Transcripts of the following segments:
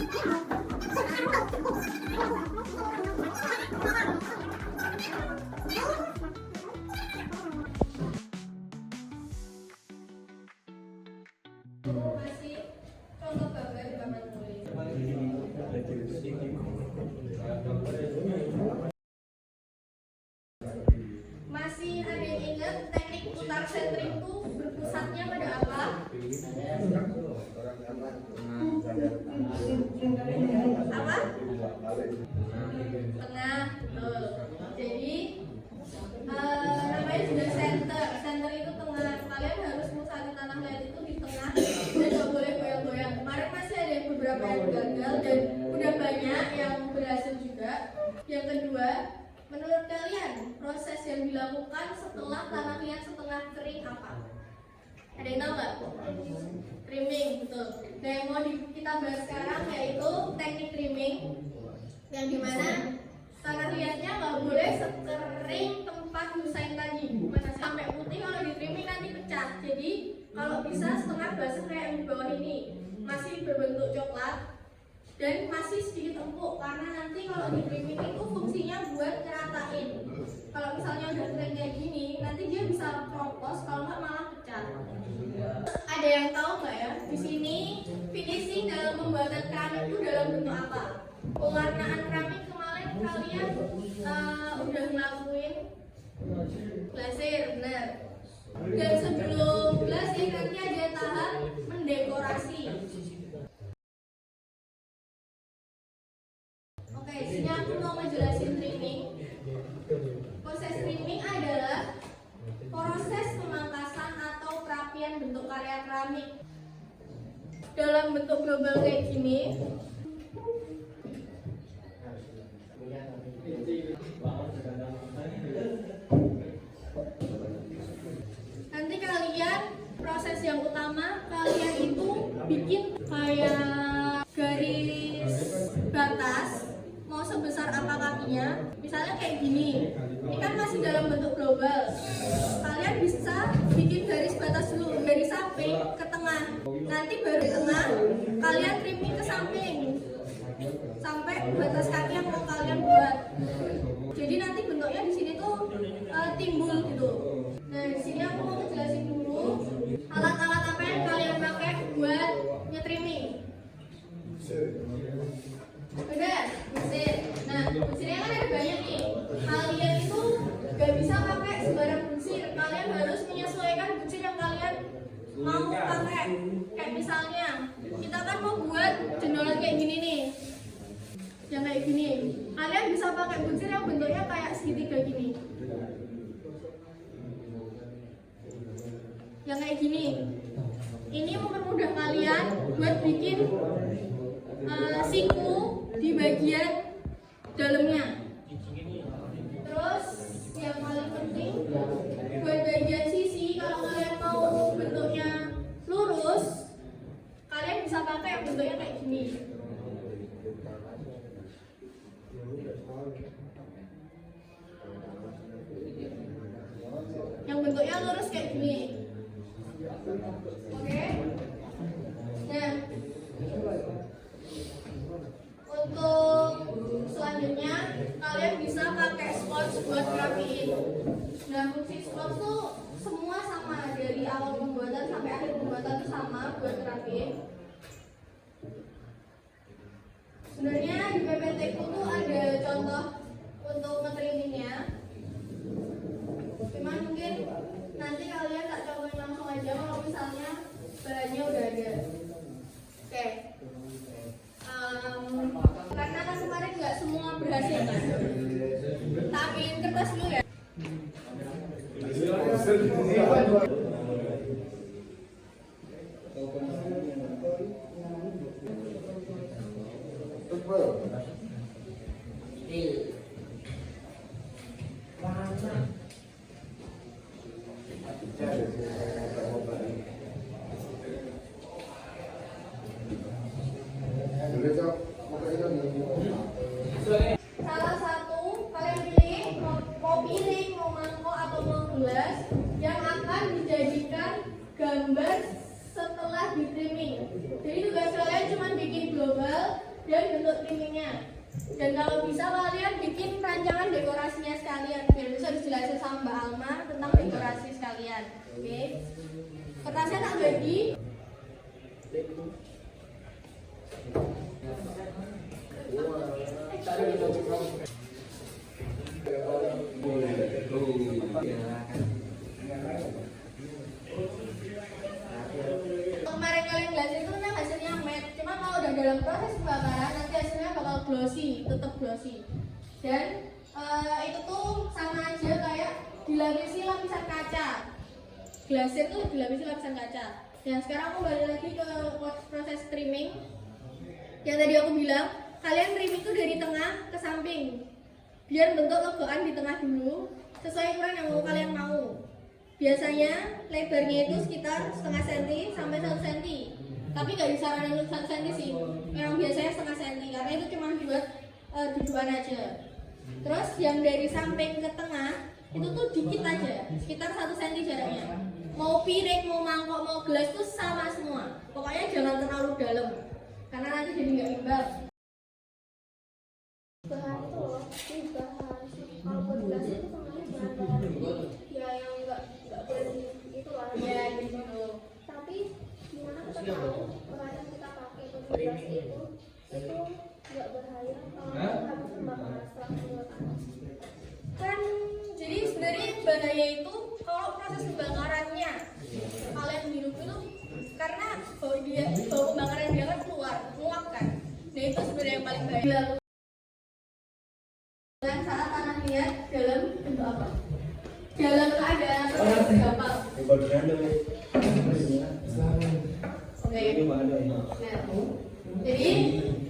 Masih contoh gambar di papan tulis. Masih ada yang ingat teknik putar sentring itu berpusatnya pada apa? Apa? Tengah. Jadi namanya juga center. Center itu tengah. Kalian harus musati tanah liat itu di tengah dan nggak boleh goyang-goyang. Kemarin masih ada beberapa yang gagal dan udah banyak yang berhasil juga. Yang kedua, menurut kalian proses yang dilakukan setelah tanah liat setengah kering apa? Ada yang tahu nggak? Trimming, betul. Nah, yang mau kita bahas sekarang yaitu teknik trimming, yang dimana tanah liatnya nggak boleh sekering tempat desain tadi. Mana sampai putih, kalau di trimming nanti pecah. Jadi kalau bisa setengah basah kayak yang di bawah ini, masih berbentuk coklat dan masih sedikit empuk, karena nanti kalau di trimming itu fungsinya buat ngeratain. Kalau misalnya udah kering kayak gini, nanti dia bisa kropos, kalau nggak malah pecah. Ada yang tahu nggak ya? Di sini finishing dalam pembuatan keramik itu dalam bentuk apa? Pewarnaan keramik kemarin kalian udah ngelakuin glasir, benar. Dan sebelum glasir nanti ada tahap mendekorasi. Oke, sini aku mau ngejelasin trimming. Proses trimming adalah proses pemangkasan atau perapian bentuk karya keramik dalam bentuk global kayak gini. Nanti kalian proses yang utama, kalian itu bikin kayak garis batas mau sebesar apa kakinya, misalnya kayak gini. Ini kan masih dalam bentuk global. Kalian bisa bikin garis batas dulu dari samping ke tengah. Nanti baru di tengah kalian trimming ke samping sampai batas kaki yang mau kalian buat. Jadi nanti bentuknya di sini tuh timbul gitu. Nah, di sini aku mau ngejelasin dulu alat-alat apa yang kalian pakai buat nge-trimming. Udah, bunsir. Nah, bunsirnya kan ada banyak nih. Kalian itu gak bisa pakai sembarang bunsir. Kalian harus menyesuaikan bunsir yang kalian mau pakai. Kayak misalnya, kita kan mau buat jendolan kayak gini nih, yang kayak gini. Kalian bisa pakai bunsir yang bentuknya kayak segitiga gini, yang kayak gini. Ini mempermudah kalian buat bikin siku di bagian dalamnya. Terus yang paling penting buat bagian sisi, kalau kalian mau bentuknya lurus, kalian bisa pakai yang bentuknya kayak gini. Yang bentuknya lurus kayak gini. Oke. Nah, untuk selanjutnya kalian bisa pakai spons buat ngerapiin. Nah, fungsi spons tuh semua sama, dari awal pembuatan sampai akhir pembuatan tuh sama buat ngerapiin. Sebenarnya di PPT ku tuh ada contoh untuk nge-trimmingnya. Cuman mungkin nanti kalian tak cobain langsung aja kalau misalnya bahannya udah ada. Oke. Karena kan kemarin nggak semua berhasil kan. Tak ambilin kertas dulu ya. Salah satu kalian pilih, mau piring, mau mangkok atau mau gelas yang akan dijadikan gambar setelah di trimming. Jadi tugas kalian cuma bikin global, dan bentuk trimmingnya. Dan kalau bisa kalian bikin rancangan dekorasinya sekalian biar bisa dijelasin sama Mbak Alma tentang dekorasi sekalian. Oke. Kertasnya tak bagi. Kemarin kalian belajar itu kan hasilnya matte, cuma kalau udah dalam proses pembakaran nanti hasilnya bakal glossy, tetap glossy. Dan itu tuh sama aja kayak dilapisi lapisan kaca. Glasir tuh dilapisi lapisan kaca. Dan sekarang aku balik lagi ke proses trimming. Yang tadi aku bilang, kalian trimming tuh dari tengah ke samping. Biar bentuk logoan di tengah dulu, sesuai ukuran yang kalian mau. Biasanya lebarnya itu sekitar setengah senti sampai 1 senti. Tapi nggak disaranin untuk 1 senti sih. Yang biasanya setengah senti karena itu cuma buat dudukan aja. Terus yang dari samping ke tengah itu tuh dikit aja, sekitar 1 senti jaraknya. Mau piring, mau mangkok, mau gelas tuh sama semua. Pokoknya jangan terlalu dalam, karena nanti jadi nggak imbang. Bahan itu loh, ini bahan. Kalau buat gelas itu sebenarnya bahan ya yang nggak boleh itu lah. Ya gitu. Tapi gimana kita tahu bahan yang kita pakai untuk gelas itu nggak bahaya kalau kita habis pembakaran setelah pembuatan? Kan jadi sebenarnya bahaya itu kalau proses pembakarannya kalian hidup itu karena bau pembakaran dia kan keluar, menguap kan. Nah itu sebenarnya yang paling bahaya. Dan saat tanah liat dalam bentuk apa? Dalam keadaan gampang. Oke. Nah, jadi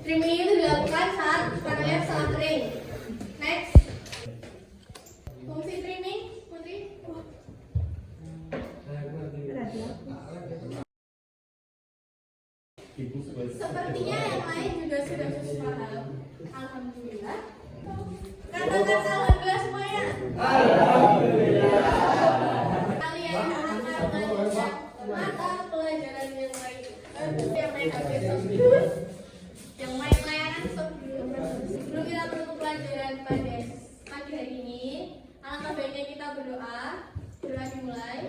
trimming itu dilakukan saat tanah liat sangat kering. Next. Fungsi trimming, Putri. Sepertinya yang lain juga sudah paham. Alhamdulillah. Katakan alhamdulillah semuanya. Alhamdulillah. Kalian akan melihat mata pelajaran yang lain. Yang main besok dulu. Yang main layanan besok dulu. Sebelum kita menutup pelajaran pada pagi hari ini, alangkah baiknya kita berdoa. Berdoa dimulai.